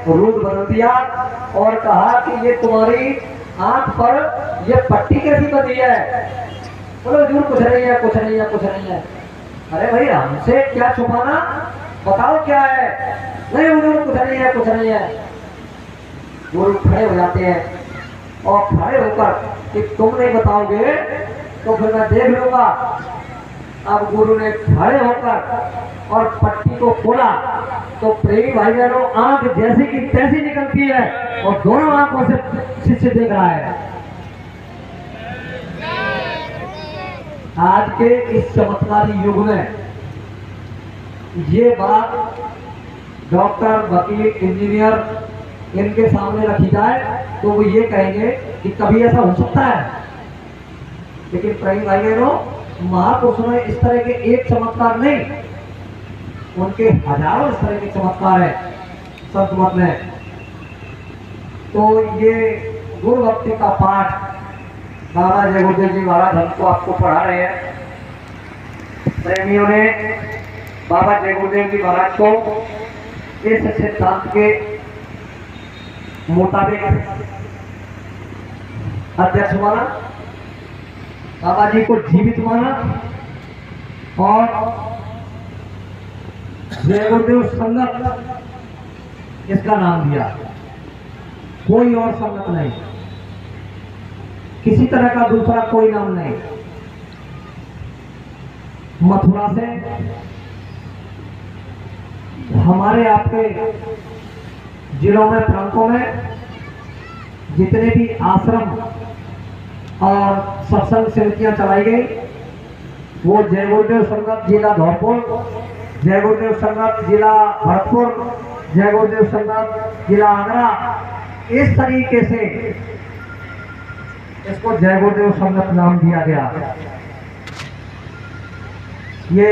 Root बदल दिया और कहा कि ये तुम्हारी आंख पर ये पट्टी कैसी बनी है? बोलो जरूर कुछ नहीं है, कुछ नहीं है, कुछ नहीं है। अरे भाई हमसे क्या छुपाना, बताओ क्या है? नहीं हुजूर कुछ नहीं है, कुछ नहीं है। गुरु खड़े हो जाते हैं और खड़े होकर कि तुम नहीं बताओगे तो फिर मैं देख लूंगा। अब गुरु ने खड़े होकर और पट्टी को खोला तो प्रेमी भाई बहनों आंख जैसी की तैसी निकलती है और दोनों आंखों से शिष्य देख रहा है। आज के इस चमत्कारी युग में ये बात डॉक्टर, वकील, इंजीनियर इनके सामने रखी जाए तो वो ये कहेंगे कि कभी ऐसा हो सकता है। लेकिन प्रेमी भाई बहनों, महापुरुषों ने इस तरह के एक चमत्कार नहीं, उनके हजारों इस तरह के चमत्कार है संत मत में। तो ये गुरु भक्ति का पाठ बाबा जय गुरुदेव जी महाराज हमको आपको पढ़ा रहे हैं। प्रेमियों ने बाबा जय गुरुदेव जी महाराज को इस सिद्धांत के मुताबिक अध्यक्ष माना, बाबा जी को जीवित माना और जय गुरुदेव संगत इसका नाम दिया। कोई और संगत नहीं, किसी तरह का दूसरा कोई नाम नहीं। मथुरा से हमारे आपके जिलों में, प्रांतों में जितने भी आश्रम और सत्संग समितियां चलाई गई, वो जय गुरुदेव संगत जिला धौलपुर, जय गुरुदेव संगत जिला भरतपुर, जय गुरुदेव संगत जिला आगरा, इस तरीके से इसको जय गुरुदेव संगत नाम दिया गया। ये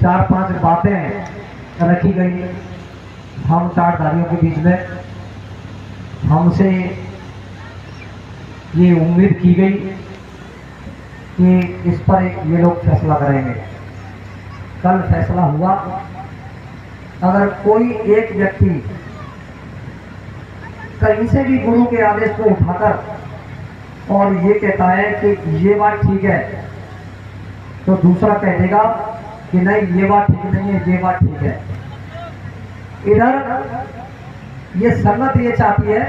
4-5 बातें रखी गई हम चारधारियों के बीच में। हमसे ये उम्मीद की गई कि इस पर ये लोग फैसला करेंगे। कल फैसला हुआ। अगर कोई एक व्यक्ति कहीं से भी गुरु के आदेश को उठाकर और ये कहता है कि ये बात ठीक है, तो दूसरा कह देगा कि नहीं ये बात ठीक नहीं है, ये बात ठीक है। इधर ये संगत ये चाहती है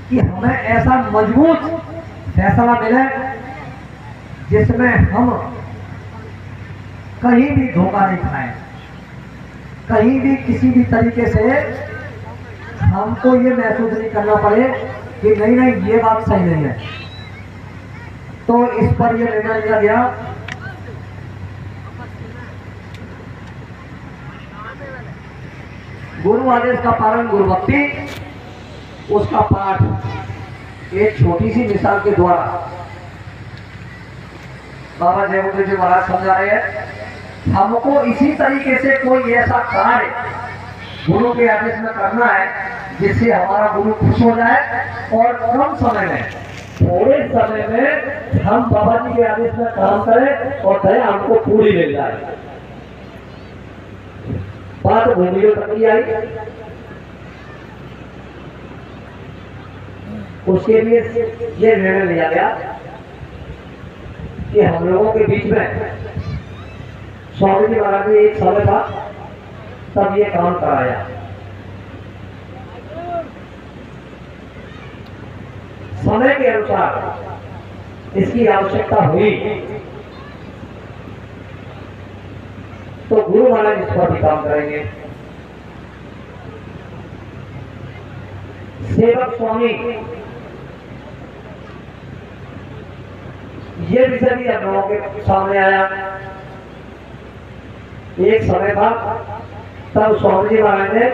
कि हमें ऐसा मजबूत फैसला मिले जिसमें हम कहीं भी धोखा नहीं खाएं, कहीं भी किसी भी तरीके से हमको ये महसूस नहीं करना पड़े कि नहीं नहीं ये बात सही नहीं है। तो इस पर यह निर्णय लिया गया गुरु आदेश का पालन, गुरु भक्ति, उसका पाठ एक छोटी सी मिसाल के द्वारा बाबा जय गुरुदेव जी महाराज समझा रहे हैं। हमको इसी तरीके से कोई ऐसा कार्य गुरु के आदेश में करना है जिससे हमारा गुरु खुश हो जाए और कम समय में, थोड़े समय में हम बाबा जी के आदेश में काम करें और दया हमको पूरी मिल जाए। बात भूमियों तक ही आई। उसके लिए ये निर्णय लिया गया कि हम लोगों के बीच में स्वामी जी महाराज ने एक समय था तब ये काम कराया। समय के अनुसार इसकी आवश्यकता हुई तो गुरु महाराज इस पर भी काम करेंगे। सेवक स्वामी ये विषय भी हम लोगों के सामने आया। एक समय था तब स्वामी जी महाराज ने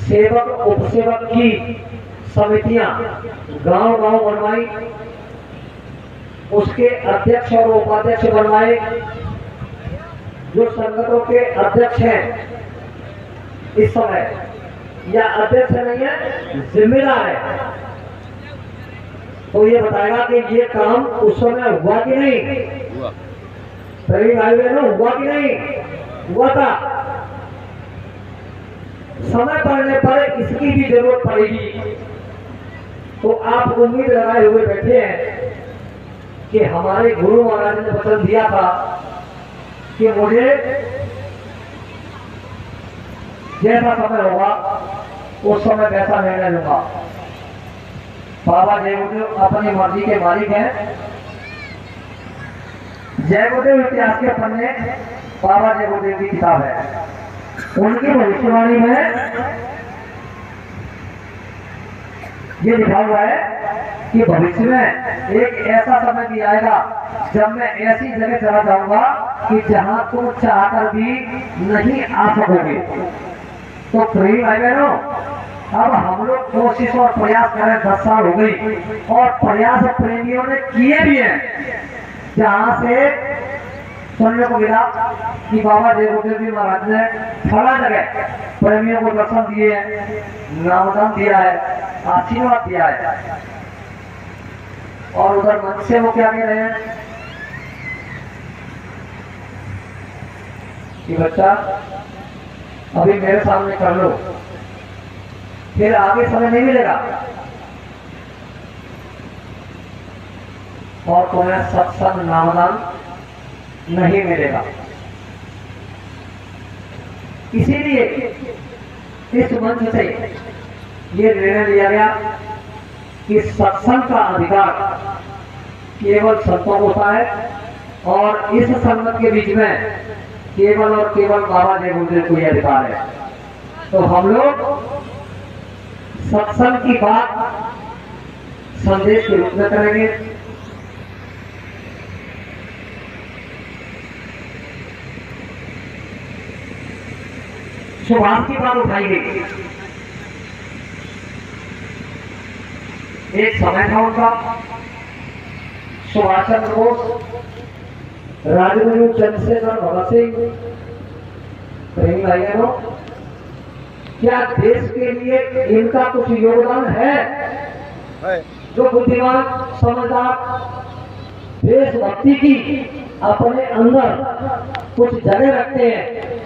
सेवक उपसेवक की समितियां गांव-गांव बनवाई, उसके अध्यक्ष और उपाध्यक्ष बनवाए। जो संगठनों के अध्यक्ष हैं इस समय, या अध्यक्ष नहीं है, जिम्मेदार है, तो ये बताएगा कि ये काम उस समय हुआ कि नहीं, सभी भाई बहनों हुआ कि नहीं हुआ था। समय पड़ने पर इसकी भी जरूरत पड़ेगी। तो आप उम्मीद लगाए हुए बैठे हैं कि हमारे गुरु महाराज ने वचन दिया था कि मुझे जैसा समय होगा उस समय वैसा निर्णय लूंगा। बाबा जय गुरुदेव अपनी मर्जी के मालिक हैं। जय गुरुदेव इतिहास के पन्ने बाबा जय गुरुदेव की किताब है। उनकी भविष्यवाणी में ये लिखा हुआ है कि भविष्य में एक ऐसा समय भी आएगा जब मैं ऐसी जगह चला जाऊंगा कि जहां तुम चाहकर भी नहीं आ सकोगे। तो प्रेमी भाई बहनों, अब हम लोग कोशिश और प्रयास करें, 10 साल हो गई और प्रयास प्रेमियों ने किए भी हैं। जहां से सुनने को मिला कि बाबा जय गुरुदेव जी महाराज ने फला जगह प्रेमियों को दर्शन दिए हैं, नामदान दिया है, आशीर्वाद दिया है। और उधर मन से वो क्या कह रहे हैं कि बच्चा अभी मेरे सामने कर लो, फिर आगे समय नहीं मिलेगा और तुम्हें सत्संग नामदान नहीं मिलेगा। इसीलिए इस मंच से ये निर्णय लिया गया कि सत्संग का अधिकार केवल संतों को होता है और इस संगत के बीच में केवल और केवल बाबा जय गुरुदेव को यह अधिकार है। तो हम लोग सत्संग की बात संदेश के रूप में करेंगे। सुभाष की बात उठाई गई। एक समय था उनका, सुभाष चंद्र बोस, राजगुरु चंद्रशेखर भगत सिंह। प्रेमी भाई बहनों, क्या देश के लिए इनका कुछ योगदान है? जो बुद्धिमान समझदार देशभक्ति की अपने अंदर कुछ जगह रखते हैं,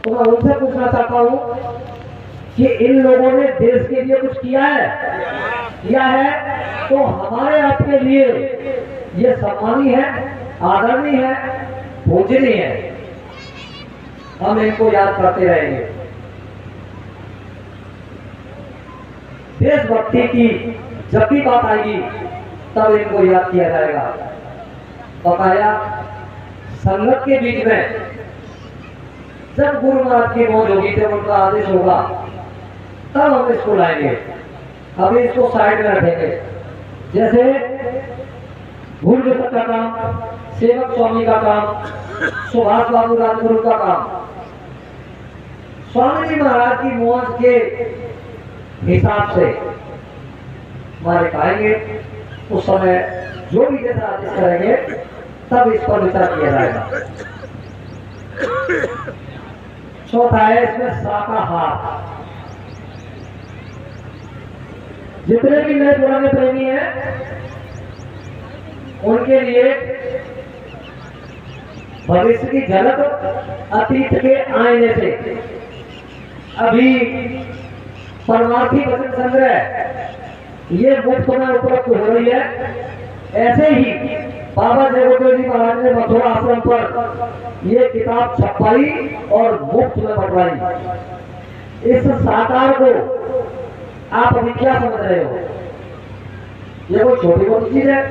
तो मैं उनसे पूछना चाहता हूं कि इन लोगों ने देश के लिए कुछ किया है? किया है तो हमारे आपके लिए ये सम्मानीय है, आदरणीय है, पूजनीय है। हम इनको याद करते रहेंगे। देशभक्ति की जब भी बात आएगी तब इनको याद किया जाएगा। बकाया संगत के बीच में जब गुरु महाराज की मौज होगी, जब उनका आदेश होगा, तब हम इसको लाएंगे। अभी इसको साइड में रखेंगे। जैसे गुरु का काम, सेवक स्वामी का काम, सुभाष बाबू राजगुरु का काम, स्वामी जी महाराज की मौज के हिसाब से हमारे पाएंगे। उस समय जो भी जैसा आदेश करेंगे तब इस पर विचार किया जाएगा। चौथा है इसमें शाकाहार। जितने भी नए पुराने प्रेमी हैं उनके लिए भविष्य की झलक अतीत के आईने से अभी परमार्थी वचन संग्रह ये मुफ्त में उपलब्ध हो रही है। ऐसे ही बाबा जय गुरुदेव जी महाराज ने मथुरा आश्रम पर ये किताब छपाई और मुफ्त में बंटवाई। इस साकार को आप अभी क्या समझ रहे हो? ये कोई छोटी मोटी चीज है?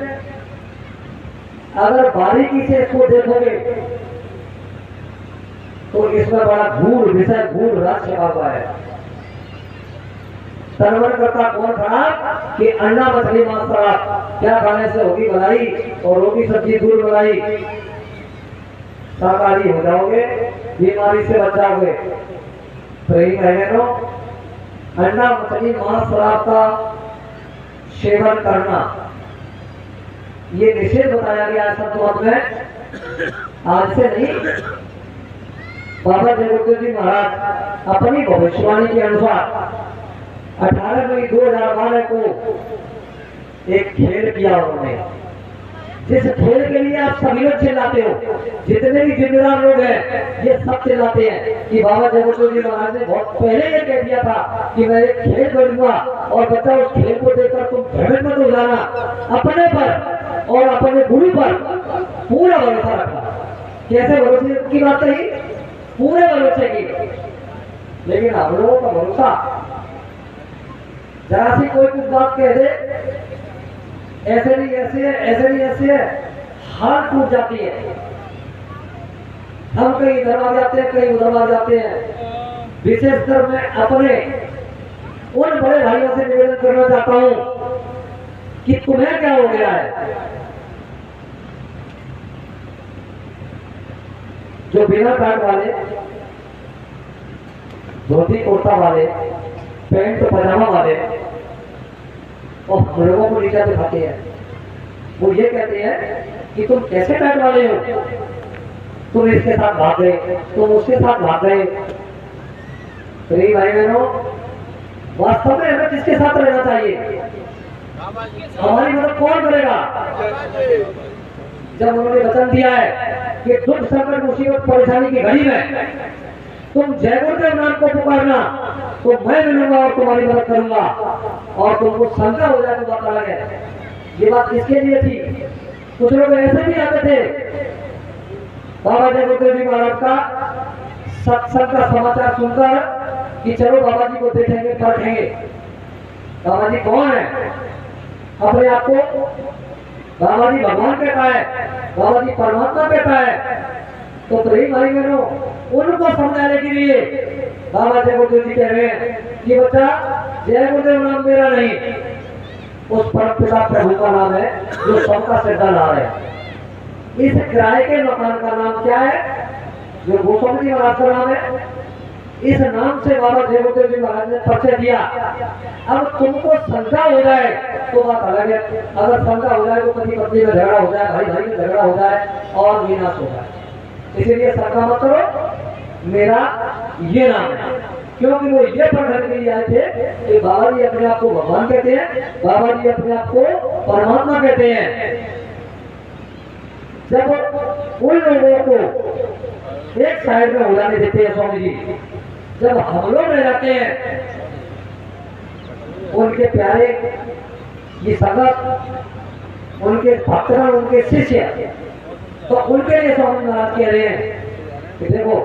अगर बारीकी से इसको देखोगे तो इसमें बड़ा गूढ़ विषय, गूढ़ रस छिपा हुआ है। सर्वन करता कौन खड़ा कि अंडा मछली मांस खराब, क्या खाने से होगी भलाई और रोटी सब्जी दूर भलाई, शाकाहारी हो जाओगे, बीमारी से बच जाओगे। तो यही कहने अंडा मछली मांस शराब का सेवन करना ये निषेध बताया गया है संत में। आज से नहीं, बाबा जय गुरुदेव जी महाराज अपनी भविष्यवाणी के अनुसार 18 मई 2012 को एक खेल किया उन्होंने। जिस खेल के लिए आप सभी लोग चिल्लाते हो, जितने भी जिम्मेदार लोग हैं ये सब चिल्लाते हैं कि बाबा जगदीश जी महाराज ने बहुत पहले ये कह दिया था कि मैं एक खेल करूंगा और बच्चा उस खेल को देखकर तुम भ्रमित मत हो जाना, अपने पर और अपने गुरु पर पूरा भरोसा रखना। कैसे भरोसे की बात कही? पूरे भरोसे की। लेकिन हम लोगों का भरोसा जरा सी कोई कुछ बात कह दे, ऐसे नहीं ऐसे है, ऐसे नहीं ऐसे है, हार टूट जाती है। हम कहीं इधर आ जाते हैं, कहीं उधर आ जाते हैं। विशेषकर मैं अपने उन बड़े भाइयों से निवेदन करना चाहता हूं कि तुम्हें क्या हो गया है, जो बिना कार्ड वाले, धोती कुर्ता वाले, पैंट पजामा वाले और हम लोगों को नीचा दिखाते हैं। वो ये कहते हैं कि तुम कैसे पैंट वाले हो, तुम इसके साथ भाग गए, तुम उसके साथ भाग गए। तो भाई बहनों, वास्तव में हमें किसके साथ रहना चाहिए? हमारी मदद कौन करेगा? जब उन्होंने वचन दिया है कि दुख संकट मुसीबत परेशानी की घड़ी में तुम जय गुरुदेव नाम को पुकारना, तो मैं मिलूंगा और तुम्हारी मदद करूंगा। और तुमको शंका हो जाए तो बात अलग है। ये बात किसके लिए थी? कुछ लोग ऐसे भी आते थे बाबा जय गुरुदेव जी महाराज का सत्संग का समाचार सुनकर कि चलो बाबा जी को देखेंगे, परखेंगे। बाबा जी कौन है? अपने आप को बाबा जी भगवान कहता है, बाबा जी परमात्मा कहता है। तो प्रेम भाई बहनों, उनको समझाने के लिए बाबा जय गुरुदेव जी कह रहे हैं कि बच्चा, जय गुरुदेव नाम मेरा नहीं, उस परम पिता प्रभु का नाम है जो सबका सिरदार है। इस किराए के मकान का नाम क्या है? जो गोस्वामी जी महाराज का नाम है। इस नाम से बाबा जय गुरुदेव जी महाराज ने परिचय दिया। अब तुमको शंका हो जाए तो बात अलग है। अगर शंका हो जाए तो पति पत्नी में झगड़ा हो जाए, भाई भाई में झगड़ा हो जाए और विनाश हो जाए। इसीलिए शंका मत करो, मेरा ये नाम है। क्योंकि वो ये पढ़ने के लिए आए थे कि बाबा जी अपने आप को भगवान कहते हैं, बाबा जी अपने आप को परमात्मा कहते हैं। जब उन लोगों को एक साइड में हो जाने देते हैं स्वामी जी, जब हम लोग रह जाते हैं उनके प्यारे ये संगत, उनके भक्तगण, उनके शिष्य, तो उनके लिए स्वामी महाराज कह रहे हैं कि देखो,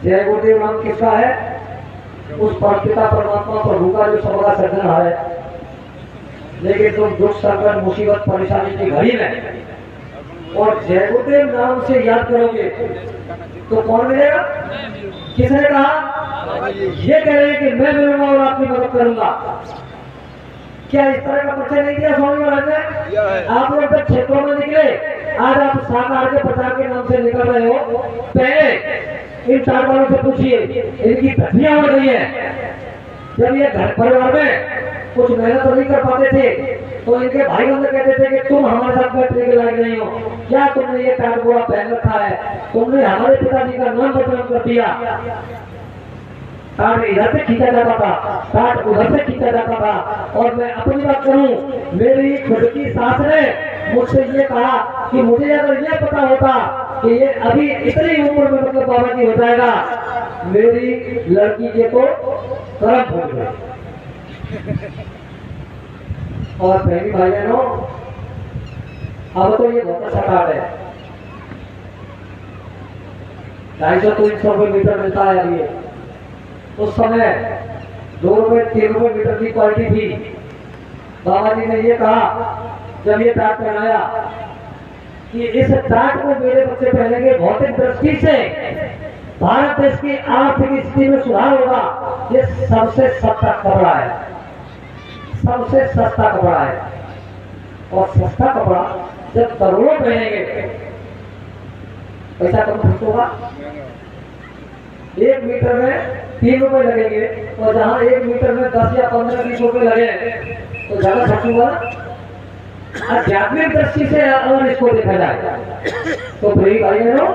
जय गुरुदेव नाम किसका है? उस परमपिता परमात्मा प्रभु का जो सबका सृजनहार है। लेकिन तुम दुख संकट मुसीबत परेशानी की घड़ी में और जय गुरुदेव नाम से याद करोगे तो कौन मिलेगा? किसने कहा? ये कह रहे हैं कि मैं मिलूंगा और आपकी मदद करूंगा। क्या इस तरह का परिचय नहीं दिया स्वामी महाराज ने? आप लोग जब क्षेत्रों में निकले, आज आप साकार के प्रचार के नाम से निकल रहे हो, पहले इन चार वालों से पूछिए, इनकी धनिया हो रही है। जब ये घर परिवार में कुछ मेहनत नहीं कर पाते थे तो इनके भाइयों से कहते थे कि तुम हमारे साथ बैठने के लायक नहीं हो, क्या तुमने ये टाट बोरा पहन रखा है, तुमने हमारे पिताजी का नाम बदनाम कर दिया। टाट इधर से खींचा जाता था, टाट उधर से खींचा जाता था। और मैं अपनी बात करूं, मेरी खुद की सास ने मुझसे ये कहा कि मुझे अगर ये पता होता कि ये अभी इतनी उम्र में मतलब बाबा जी हो जाएगा, मेरी लड़की के तो कर्म हो गए। और प्रेमी भाई बहनों, अब तो ये बहुत अच्छा कार्ड है। 250-300 रुपये मीटर मिलता है अभी। उस समय 2 रुपये 3 रुपये मीटर की क्वालिटी थी। बाबा जी ने ये कहा जब ये टाट पहनाया कि इस टाट को मेरे बच्चे पहनेंगे, भौतिक दृष्टि से भारत देश की आर्थिक स्थिति में सुधार होगा। ये सबसे सस्ता कपड़ा है, सबसे सस्ता कपड़ा है। और सस्ता कपड़ा जब करोड़ों पहनेंगे, पैसा कम खर्च होगा। 1 मीटर में 3 रुपए लगेंगे और जहां 1 मीटर में 10 या 15-20 रुपए लगे तो ज्यादा खर्च होगा। आध्यात्मिक दृष्टि से अगर इसको देखा जाए तो भाई बहनों,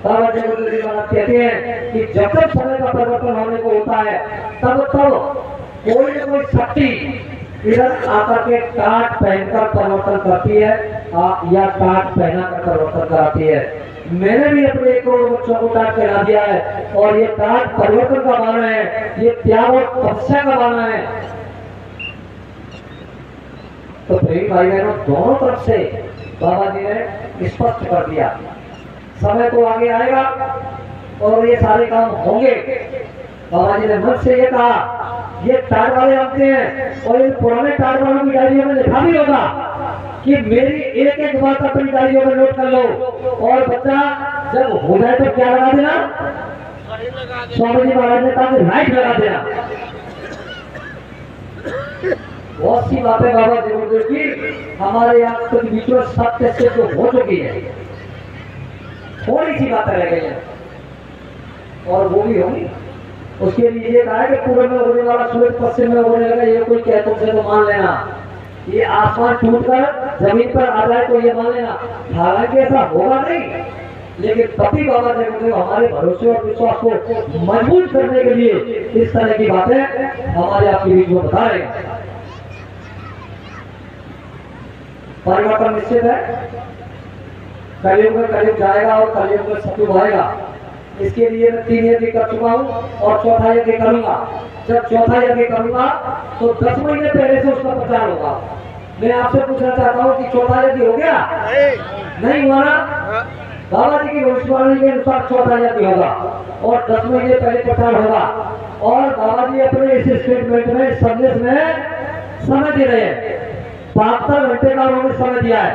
बाबा जय गुरुदेव जी महाराज कहते हैं कि जब जब समय का परिवर्तन होने को होता है तब तब कोई न कोई शक्ति इधर आकर के टाट पहनकर परिवर्तन करती है या टाट पहना कर परिवर्तन कराती है। मैंने भी अपने 1 करोड़ बच्चों को टाट पहना दिया है और ये टाट परिवर्तन का बाना है, ये त्याग और तपस्या का बाना है। तो प्रेमी भाई बहनों, दोनों तरफ से बाबा जी ने स्पष्ट कर दिया। समय तो आगे आएगा और ये सारे काम होंगे। बाबा जी ने मन से ये कहा, ये टाट वाले आते हैं और इन पुराने टाट वालों की डायरियों में लिखा भी होगा कि मेरी एक एक बात अपनी डायरियों में नोट कर लो और बच्चा जब हो जाए तो क्या लगा देना, स्वामी जी महाराज ने कहा राइट लगा देना। बहुत सी बातें बाबा जरूर की हमारे यहाँ के बीच में सत्य से जो हो चुकी है, थोड़ी सी बातें रह गई है और वो भी होगी। उसके लिए ये कहा कि पूर्व में होने वाला सूरज पश्चिम में होने लगा, ये कोई कह तुमसे तो मान लेना, ये आसमान टूटकर जमीन पर आ जाए तो ये मान लेना। हालांकि ऐसा होगा नहीं, लेकिन तभी बाबा जगदेव हमारे भरोसे और विश्वास को मजबूत करने के लिए इस तरह की बातें हमारे आपके बीच में बता रहे हैं। परिवर्तन निश्चित है, कलयुग में कलयुग जाएगा और कलयुग में सतयुग आएगा। इसके लिए मैं 3 यज्ञ कर चुका हूँ और चौथा यज्ञ करूंगा। जब चौथा यज्ञ करूंगा तो 10 महीने पहले से उसका प्रचार होगा। मैं आपसे पूछना चाहता हूँ कि चौथा यज्ञ हो गया? नहीं हुआ ना? बाबा जी की भविष्यवाणी के अनुसार चौथा यज्ञ होगा और 10 महीने पहले प्रचार होगा। और बाबा जी अपने इस स्टेटमेंट में संदेश में समय दे रहे हैं, 72 घंटे का उन्होंने समय दिया है।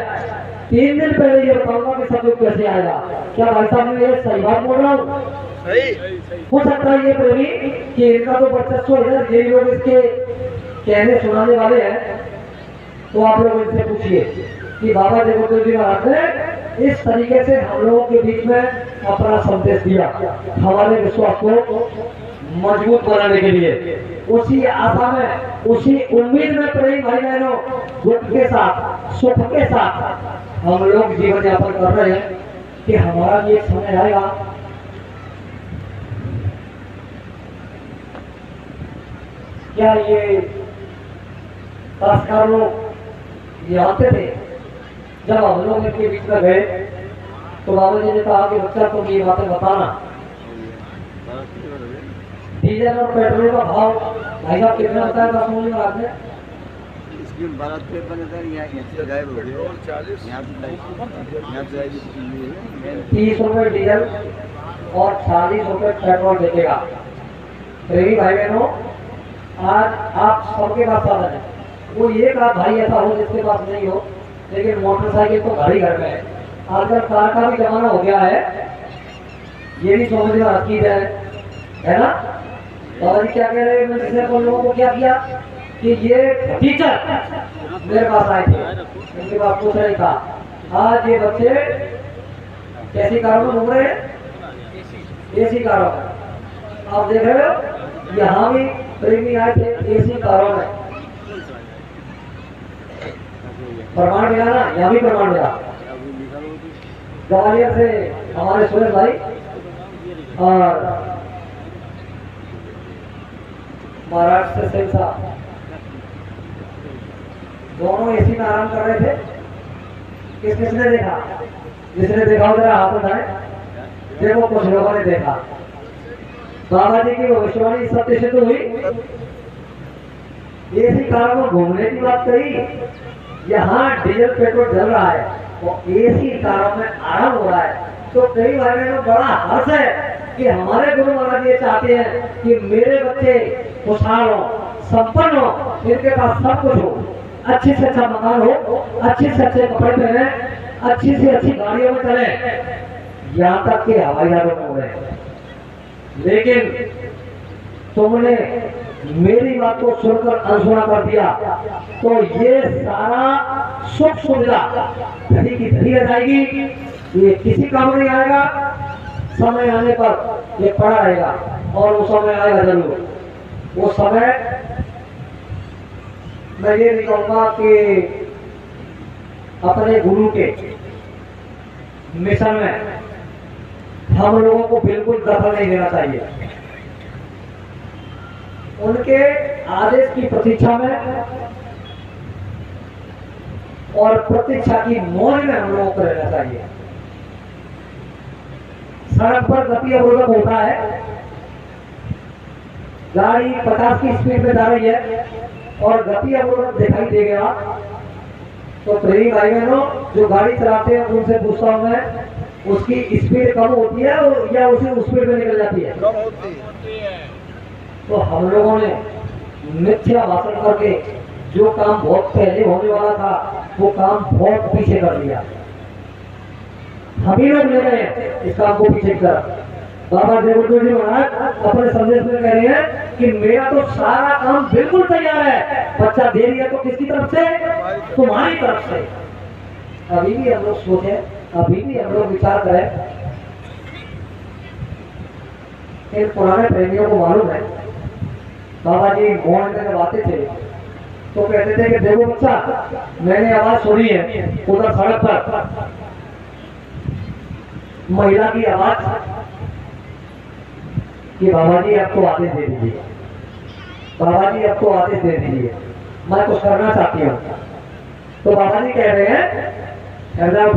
3 दिन पहले ये बताऊंगा कि सतयुग कैसे आएगा। क्या भाई साहब ने ये सही बात बोल रहा हूँ? हो सकता है ये प्रेमी कि इनका तो वर्चस्व है, ये लोग इसके कहने सुनाने वाले हैं, तो आप लोग इनसे पूछिए कि बाबा जगदेव जी महाराज ने इस तरीके से हम लोगों के बीच में अपना संदेश दिया, हमारे विश्वास को मजबूत बनाने के लिए। उसी आशा में, उसी उम्मीद में प्रेमी भाई बहनों, दुख के साथ सुख के साथ हम लोग जीवन यापन कर रहे हैं कि हमारा भी एक समय आएगा क्या ये संस्कार लोग ये आते थे। जब हम लोग इनके बीच में गए तो बाबा जी ने कहा कि बच्चा तुम ये बातें बताना, डीजल और पेट्रोल का भाव भाई साहब कितना बताया था स्वामी महाराज ने? 30 रुपए डीजल और 40 रुपए पेट्रोल देखेगा। प्रेमी भाई बहनों, आज आप सबके पास साधन है। वो एक आध भाई ऐसा हो जिसके पास नहीं हो, लेकिन मोटरसाइकिल तो घर ही घर में है। आजकल कार का भी जमाना हो गया है, ये भी समझना अच्छी है ना? बाबा जी क्या कह रहे हैं? मैंने लोगों को क्या किया कि ये टीचर मेरे पास आए थे, इनके पास पूछ रहे था आज ये बच्चे कैसी कारों में घूम रहे हैं? एसी कारों में। आप देख रहे हो यहाँ भी प्रेमी आए थे एसी कारों में। प्रमाण मिला ना? यहाँ भी प्रमाण मिला। ग्वालियर से हमारे सुरेश भाई और महाराष्ट्र से सिंह साहब, दोनों एसी में आराम कर रहे थे। किसने देखा? जिसने देखा हो जरा हाथ उठाए। देखो कुछ लोगों ने देखा। बाबा जी की भविष्यवाणी सत्य सिद्ध हुई। एसी कारों में घूमने की बात कही, यहाँ डीजल पेट्रोल चल रहा है और एसी कारों में आराम हो रहा है। तो कई भाई बहनों बड़ा हर्ष है कि हमारे गुरु महाराज ये चाहते हैं कि मेरे बच्चे खुशहाल हो, संपन्न हो, इनके पास सब कुछ हो, अच्छे से अच्छा मकान हो, अच्छे से अच्छे कपड़े पहने, अच्छी से अच्छी गाड़ियों में चले, यहाँ तक कि हवाई जहाजों में उड़े। लेकिन तुमने मेरी बात को सुनकर अनसुना कर दिया तो ये सारा सुख सुविधा धनी की धनी रह जाएगी, ये किसी काम नहीं आएगा। समय आने पर ये पड़ा रहेगा और वो समय आएगा जरूर। वो समय मैं ये नहीं कहूँगा कि अपने गुरु के मिशन में हम लोगों को बिल्कुल दखल नहीं देना चाहिए। उनके आदेश की प्रतीक्षा में और प्रतीक्षा की मौज में हम लोगों को रहना चाहिए। सड़क पर गति अवरोधक होता है, गाड़ी 50 की स्पीड में जा रही है और गति अवरोधक दिखाई दे गया तो प्रेमी भाई बहनों जो गाड़ी चलाते हैं उनसे पूछता हूं मैं, उसकी स्पीड कम होती है या उसी स्पीड में निकल जाती है? कम होती है। तो हम लोगों ने मिथ्या भाषण करके जो काम बहुत पहले होने वाला था वो काम बहुत पीछे कर दिया। हम ही लोग ले रहे हैं इस काम को पीछे कर। बाबा देवदत्त जी महाराज अपने संदेश में कह रहे हैं कि मेरा तो सारा काम बिल्कुल तैयार है, बच्चा दे रही है तो किसकी तरफ से? तुम्हारी तरफ से। अभी भी हम लोग सोचे, अभी भी हम लोग विचार करें। इन पुराने प्रेमियों को मालूम है, बाबा जी मोहन में जब आते थे तो कहते थे कि देखो बच्चा, मैंने आवाज सुनी है उधर सड़क पर महिला की आवाज कि बाबा जी आपको आदेश दे दीजिए, बाबा जी आपको आदेश दे दीजिए, मैं कुछ करना चाहती हूँ। तो बाबा जी कह रहे हैं ठहर जाओ,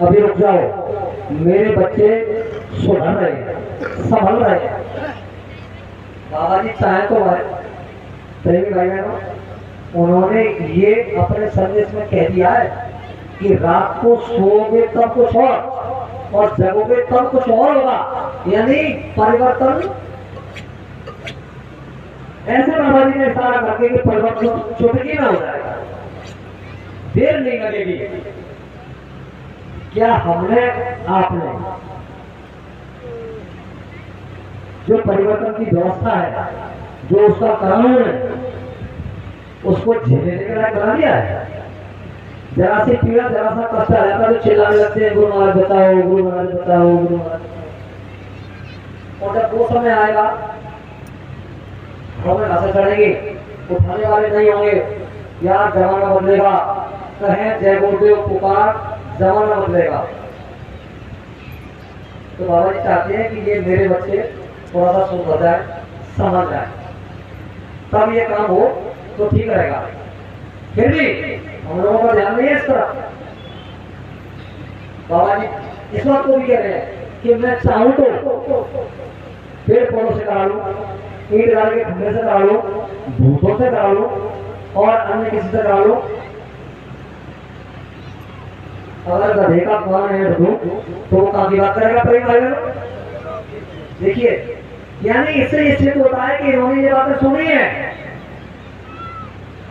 अभी रुक जाओ, मेरे बच्चे सुधर रहे हैं, संभल रहे हैं। बाबा जी चाहे तो प्रेमी भाई बहनों उन्होंने ये अपने संदेश में कह दिया है कि रात को सोओगे तब कुछ और जगोगे तब कुछ और होगा, यानी परिवर्तन। ऐसे बाबा जी ने इशारा करके कि परिवर्तन चुटकी में हो जाएगा, देर नहीं लगेगी। क्या हमने आपने जो परिवर्तन की व्यवस्था है, जो उसका कानून है, उसको झेलने के लायक बना दिया है? जरा सी पीड़ा, जरा सा कष्ट आ जाता है तो चिल्लाने लगते हैं गुरु महाराज बताओ, गुरु महाराज बताओ, गुरु महाराज। और जब वो समय आएगा हमें नशे चढ़ेंगे, उठाने वाले नहीं होंगे, यार जमाना बदलेगा, कहें जय गुरुदेव पुकार, जमाना बदलेगा। तो बाबा जी चाहते हैं कि ये मेरे बच्चे थोड़ा सा सुधर जाए, समझ जाए, तब ये काम हो तो ठीक रहेगा। फिर भी हम लोगों का ध्यान नहीं है इस तरफ। बाबा जी इस बात को भी कह रहे हैं कि मैं चाहूं तो पेड़ पौधों से करा लूं, ईट डाल के खंभे से करा लूं, भूतों से करा लूं और अन्य किसी से करा लूं। अगर गधे का कान है तो वो काम की बात करेगा प्रेम भाई बहनों। देखिए, यानी इससे ये सिद्ध होता है कि इन्होंने ये बातें सुनी है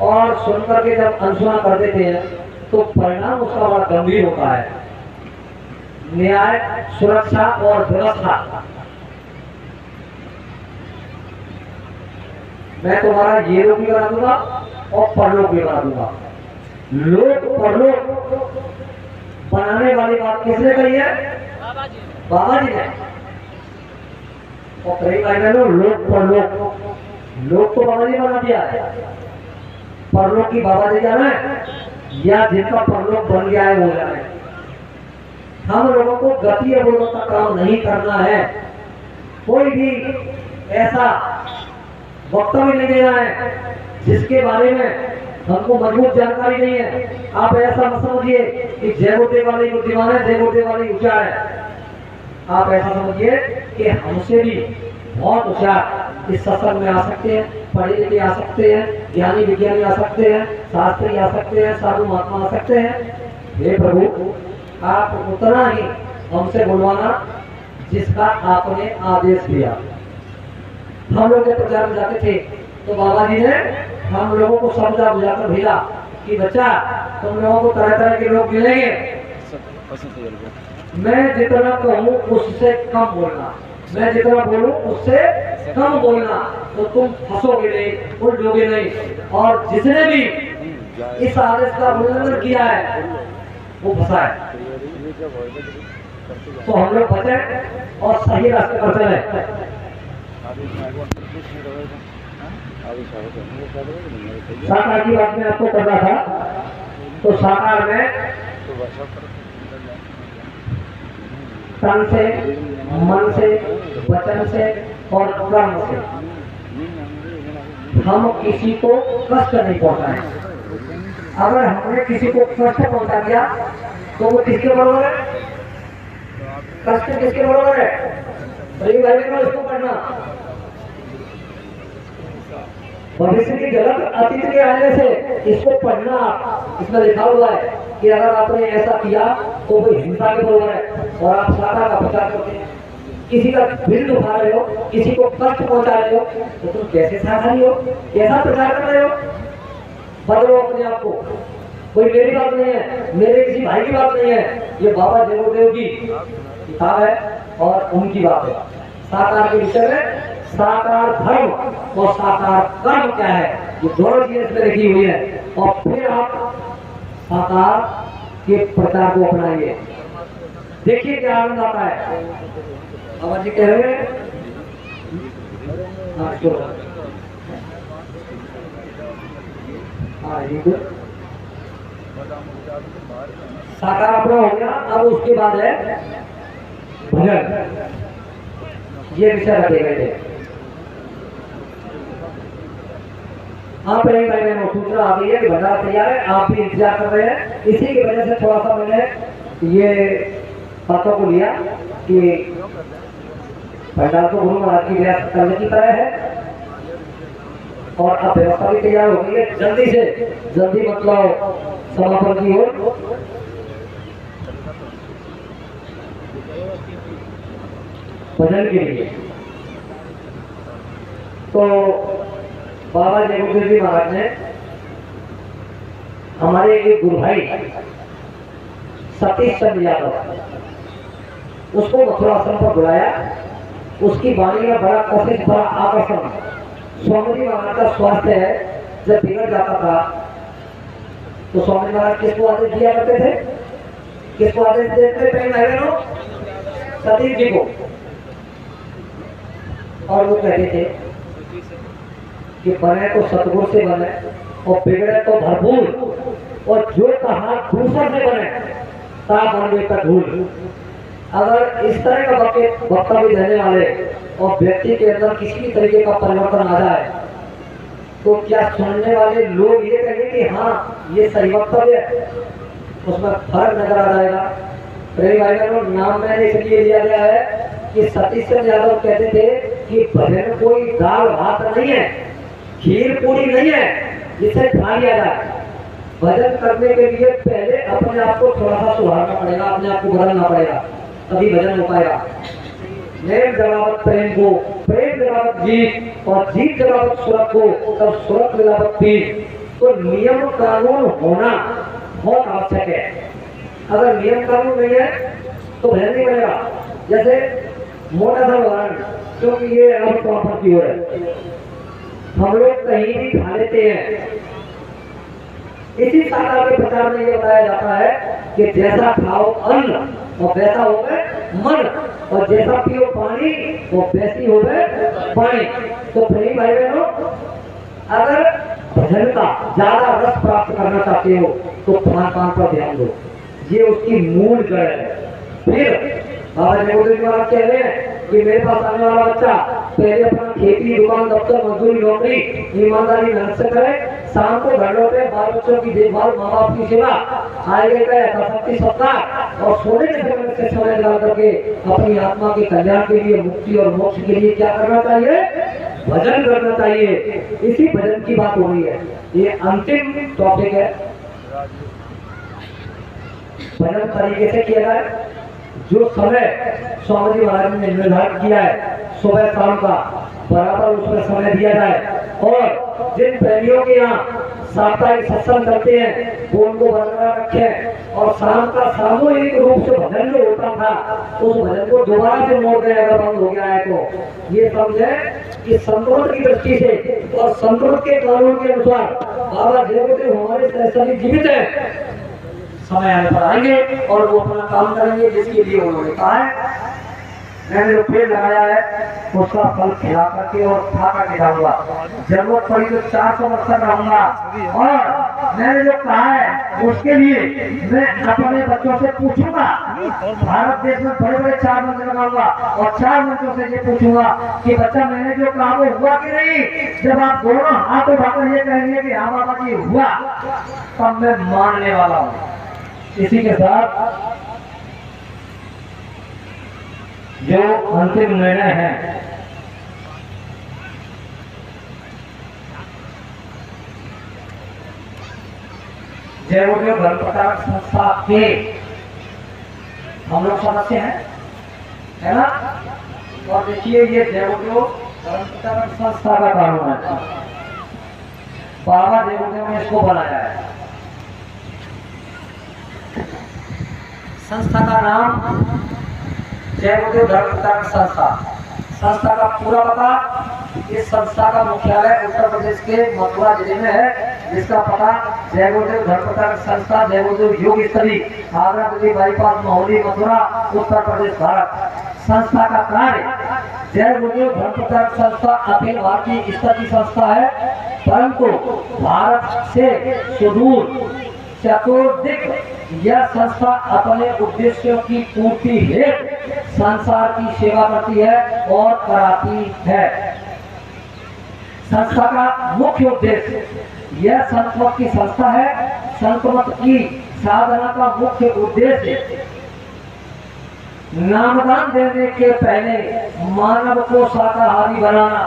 और सुनकर के जब अनसुना कर देते हैं तो परिणाम उसका बड़ा गंभीर होता है। न्याय, सुरक्षा और व्यवस्था। मैं तुम्हारा ये लोग भी बना दूंगा और परलोक भी बना दूंगा। लोक परलोक बनाने वाली बात किसने कही है? बाबा जी ने। और कई भाई बहनों लोक परलोक, लोक तो बाबा जी बना दिया है, परलोक की बाबा जी जाना है या जिनका परलोक बन गया है वो जाना है। हम लोगों को गति अवरोधक का काम नहीं करना है, कोई भी ऐसा वक्तव्य नहीं देना है जिसके बारे में हमको मजबूत जानकारी नहीं है। आप ऐसा मत समझिए कि जय गुरुदेव वाले बुद्धिमान है, जय गुरुदेव वाले होशियार है। आप ऐसा समझिए कि हमसे भी बहुत होशियार इस सत्संग में आ सकते हैं, पढ़े लिखे आ सकते हैं, ज्ञानी विज्ञानी आ सकते हैं, शास्त्री आ सकते हैं, साधु महात्मा आ सकते हैं। हे प्रभु, आप उतना ही हमसे बुलवाना जिसका आपने आदेश दिया। हम लोग जब प्रचार में जाते थे तो बाबा जी ने हम लोगों को समझा बुझाकर भेजा कि बच्चा, तुम लोगों को तरह तरह के लोग मिलेंगे, मैं जितना कहूँ उससे कम बोलना, मैं जितना बोलूँ उससे कम बोलना, तो तुम फंसोगे नहीं, उलझोगे नहीं। और जिसने भी इस आदेश का उल्लंघन किया है वो फंसा है। तो हम लोग बचे और सही रास्ते पर चले। साकार की बात में आपको करना था, तो साकार में तन से, मन से, वचन से और कर्म से हम किसी को कष्ट नहीं पहुंचाएं। अगर हमने किसी को कष्ट पहुंचा दिया तो वो किसके बराबर है? कष्ट किसके बराबर है? भाई को इसको पढ़ना, भविष्य की गलत अतीत के आने से इसको पढ़ना। इसमें लिखा हुआ है कि अगर आपने ऐसा किया तो वो हिंसा के बराबर है और आप साधा का प्रचार करते हैं, किसी का दिल दुखा रहे हो, किसी को कष्ट पहुंचा रहे हो, तो तुम कैसे शाकाहारी हो, कैसा प्रचार कर रहे हो? बदलो अपने आप को। कोई मेरी बात नहीं है, मेरे किसी भाई की बात नहीं है, ये बाबा जगदेव की किताब है और उनकी बात है। साकार के विषय में साकार धर्म और साकार कर्म क्या है, ये दोनों चीजें इसमें लिखी हुई है। और फिर आप साकार के प्रचार को अपनाइए, देखिए क्या आनंद आता है। बाबा जी कह रहे हैं साकार अपना हो गया। अब उसके बाद है भजन, ये विषय रखे गए थे। आप एक महीने सूचना आ गई है कि भंडारा तैयार है, आप भी इंतजार कर रहे हैं। इसी की वजह से थोड़ा सा मैंने ये बातों को लिया कि भंडारा को गुरु महाराज की व्यवस्था करने की तरह है और अब व्यवस्था भी तैयार हो गई है। जल्दी से जल्दी मतलब समापन की ओर भजन के लिए। तो बाबा जगदेव जी महाराज ने हमारे एक गुरु भाई सतीश चंद्र यादव, उसको मथुरा आश्रम पर बुलाया। उसकी वाणी में बड़ा कशिश, बड़ा आकर्षण। स्वामी जी महाराज का स्वास्थ्य है जब बिगड़ जाता था तो स्वामी जी महाराज किसको आदेश दिया करते थे? किसको आदेश देते थे? सतीश जी को। और वो कहते थे कि बने तो सतगुरु से बने और बिगड़े तो भरपूर, और जो कहा दूसर से बने ता बनवे का धूल। अगर इस तरह का वक्तव्य देने वाले और व्यक्ति के अंदर किसी भी तरीके का परिवर्तन आ जाए तो क्या सुनने वाले लोग ये कहेंगे कि हाँ ये सही वक्तव्य है? उसमें फर्क नजर आ जाएगा। प्रेमी भाई बहनों, नाम मैंने इसलिए लिया गया है कि सतीश चंद्र यादव कहते थे कि भजन कोई दाल भात नहीं है, खीर पूरी नहीं है जिसे खा लिया जाए। भजन करने के लिए पहले अपने आप को थोड़ा सा सुधारना पड़ेगा, अपने आप को बदलना पड़ेगा, तभी भजन हो पाएगा। प्रेम जगावत प्रेम को, प्रेम जगावत जीत, और जीत जगावत सुरत को, तब सुरत जगावत पीर। तो नियम कानून होना बहुत आवश्यक है। अगर नियम कानून नहीं है तो भजन नहीं बनेगा। जैसे मोटा सा उदाहरण, क्योंकि ये अब प्रॉपर की ओर है, हम लोग कहीं भी खा लेते हैं। इसी साकार के प्रचार में ये बताया जाता है कि जैसा खाओ अन्न और वैसा हो गए मन, और जैसा पियो पानी वो वैसी हो गए पानी। तो प्रेमी भाई बहनों, अगर भजन का ज्यादा रस प्राप्त करना चाहते हो तो खान पान पर ध्यान दो, ये उसकी मूल जड़ है। फिर बाबा जगदेव जी महाराज कह रहे हैं कि मेरे पास आने वाला बच्चा पहले अपना खेती, दुकान, दफ्तर, मजदूरी, नौकरी ईमानदारी मेहनत से करे, शाम को घर लौटे, बाल बच्चों की देखभाल, माँ बाप की सेवा, आगे का यथाशक्ति सत्कार, और सोने के समय से समय निकाल करके अपनी आत्मा के कल्याण के लिए, मुक्ति और मोक्ष के लिए क्या करना चाहिए? भजन करना चाहिए। इसी भजन की बात हो रही है। ये अंतिम टॉपिक है। भजन तरीके से किया जाए, जो समय स्वामी जी महाराज ने निर्धारित किया है सुबह शाम का, बराबर उसमें समय दिया जाए। और जिन प्रेमियों के यहाँ साप्ताहिक सत्संग करते हैं वो उनको बरकरार रखें, और शाम का सामूहिक रूप से भजन जो होता था उस भजन को दोबारा से मोड़ दें अगर बंद हो गया है तो। ये समझे कि संतोष की दृष्टि से और संतोष के कानून के अनुसार बाबा जगदेव हमारे सहसली जीवित है, समय आने पर आएंगे और वो अपना काम करेंगे जिसके लिए उन्होंने कहा है। मैंने जो पेड़ लगाया है उसका फल खिला करके और खा करके जाऊंगा। जरूरत पड़ी तो 400 वर्ष तक रहूंगा। और मैंने जो कहा है उसके लिए मैं अपने बच्चों से पूछूंगा। भारत देश में बड़े बड़े 4 मंच लगाऊंगा और 4 मंचों से ये पूछूंगा कि बच्चा मैंने जो कहा वो हुआ कि नहीं। जब आप दोनों हाथ उठाकर ये कहेंगे कि हाँ बाबा जी हुआ, तब मैं मानने वाला हूँ। इसी के साथ जो अंतिम निर्णय है, जय गुरुदेव धर्म प्रचारक संस्था के हम लोग सदस्य हैं, है ना। और देखिए ये जय गुरुदेव धर्म प्रचारक संस्था का कानून है। बाबा जय गुरुदेव ने इसको बनाया है। संस्था का नाम जय गुरुदेव धर्म प्रचारक संस्था। संस्था का पूरा पता, इस संस्था का मुख्यालय उत्तर प्रदेश के मथुरा जिले में है, जिसका पता जय गुरुदेव धर्म प्रचारक संस्था, जय गुरुदेव योग स्थली, आगरा दिल्ली बाईपास, महुली, मथुरा, उत्तर प्रदेश, भारत। संस्था का कार्य, जय गुरुदेव धर्म प्रचारक संस्था अखिल भारतीय स्तर की संस्था है, परंतु भारत से सुदूर चतुर्दिक यह संस्था अपने उद्देश्यों की पूर्ति हेतु संसार की सेवा करती है और कराती है। संस्था का मुख्य उद्देश्य, यह संतमत की संस्था है। संतमत की साधना का मुख्य उद्देश्य नामदान देने के पहले मानव को शाकाहारी बनाना।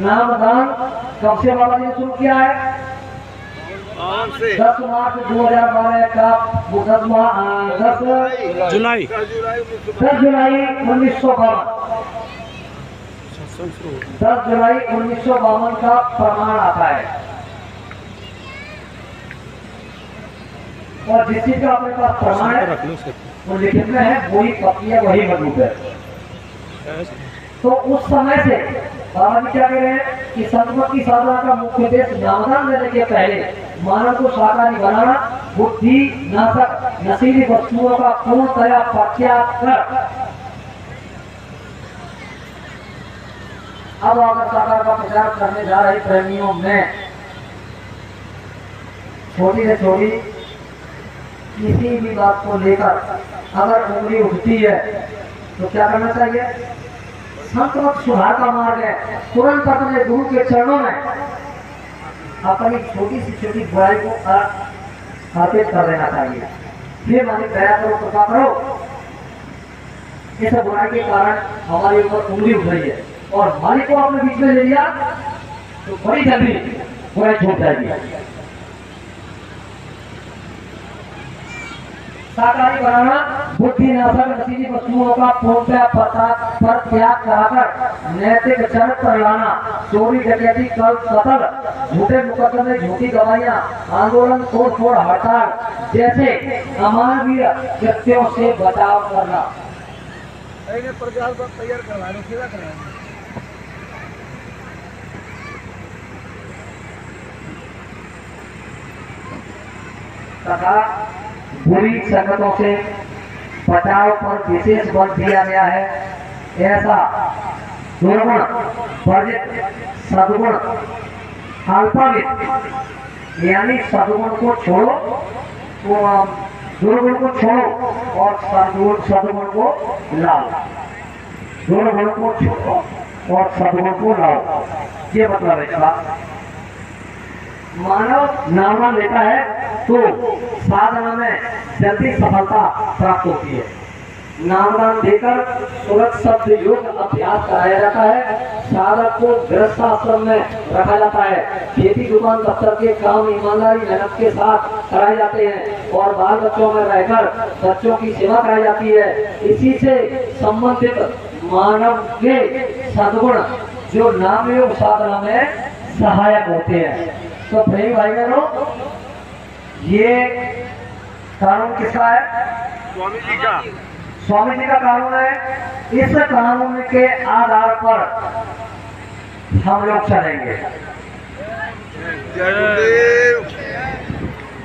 नामदान कब से बाबा जी ने शुरू किया है? 10 मार्च 2012 का 10 जुलाई 1952 10 जुलाई 1952 का प्रमाण आता है। और जिस चीज का अपने पास प्रमाण है वो लिखित में है, वही पक्की है, वही मजबूत है। तो उस समय से बाबा जी क्या कह रहे हैं कि संतमत की साधना का मुख्य उद्देश्य नामदान देने के पहले मानव को शाकाहारी बनाना, बुद्धि नाशक नशीली वस्तुओं का पूर्णतया परित्याग कर अब अगर शाकाहार का प्रचार करने जा रहे प्रेमियों में छोटी से छोटी किसी भी बात को लेकर अगर उंगली उठती है तो क्या करना चाहिए? संतमत सुधार का मार्ग है, तुरंत अपने गुरु के चरणों में अपनी छोटी से छोटी बुराई को अर्पित कर देना चाहिए। फिर मालिक दया करो, कृपा करो, इस बुराई के कारण हमारे ऊपर उंगली उठ रही है और मालिक को आपने बीच में ले लिया तो बड़ी जल्दी बुराई छूट जाएगी। शाकाहारी बनाना, बुद्धि नाशक नशीली वस्तुओं का पूर्णतः परित्याग कराकर नैतिक चरित्र लाना, चोरी डकैती कल कत्ल, झूठे मुकदमे, झूठी गवाहियां, आंदोलन, तोड़ हड़ताल जैसे अमानवीय कृत्यों से बचाव करना। तथा बुरी संगतों से बचाव पर विशेष बल दिया गया है। ऐसा दुर्गुण वर्जित सद्गुण अल्पावित, यानी सद्गुण को छोड़ो तो दुर्गुण को छोड़ो और सद्गुण को लाओ। दुर्गुण को छोड़ो और सद्गुण को लाओ, ये मतलब है। मानव नामदान लेता है तो साधना में जल्दी सफलता प्राप्त होती है। नामदान देकर सुरत शब्द योग अभ्यास कराया जाता है। साधक को गृहस्थाश्रम में रखा जाता है। खेती दुकान दफ्तर के काम ईमानदारी मेहनत के साथ कराए जाते हैं और बाल बच्चों में रहकर बच्चों की सेवा कराई जाती है। इसी से संबंधित मानव के सद्गुण जो नाम योग साधना में सहायक होते हैं। तो भाई बहनों, ये कानून किसका है? स्वामी जी का। स्वामी जी का कानून है। इस कानून के आधार पर हम लोग चलेंगे।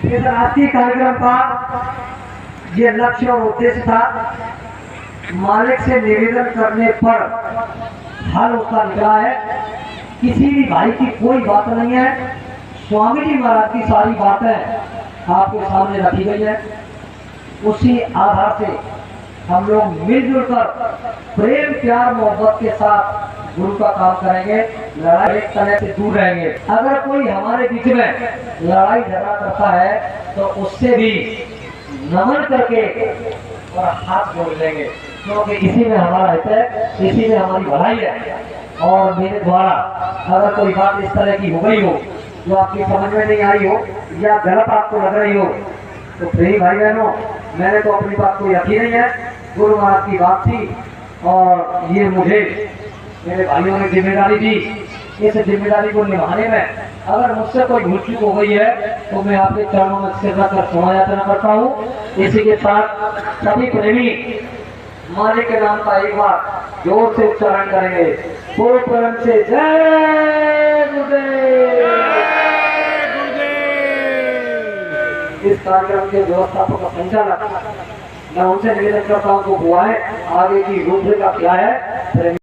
इस राष्ट्रीय कार्यक्रम का ये लक्ष्य और उद्देश्य था मालिक से निवेदन करने पर हल उसका निकला है। किसी भी भाई की कोई बात नहीं है, स्वामी जी महाराज की सारी बातें आपके सामने रखी गई है। उसी आधार से हम लोग मिलजुल कर प्रेम प्यार मोहब्बत के साथ गुरु का काम करेंगे, लड़ाई एक तरह से दूर रहेंगे। अगर कोई हमारे बीच में लड़ाई झगड़ा करता है तो उससे भी नमन करके और हाथ जोड़ लेंगे, क्योंकि इसी में हमारा हित है, इसी में हमारी भलाई है। और मेरे द्वारा अगर कोई बात इस तरह की हो गई हो जो आपकी समझ में नहीं आई हो या गलत आपको लग रही हो तो प्रिय भाई बहनों, मैंने तो अपनी बात कोई रखी नहीं है, गुरु महाराज की बात थी और ये मुझे मेरे भाइयों ने जिम्मेदारी दी। इस जिम्मेदारी को निभाने में अगर मुझसे कोई भूल चूक हो गई है तो मैं आपके चरणों में सिर रखकर क्षमा याचना करता हूँ। इसी के साथ सभी प्रेमी मालिक के नाम का एक बार जोर से उच्चारण करेंगे, पूर्ण परम से जय गुरुदेव। इस कार्यक्रम के व्यवस्थापक का संचालक मैं उनसे निवेदन करता हूँ, तो हुआ है आगे की रूपरेखा क्या है।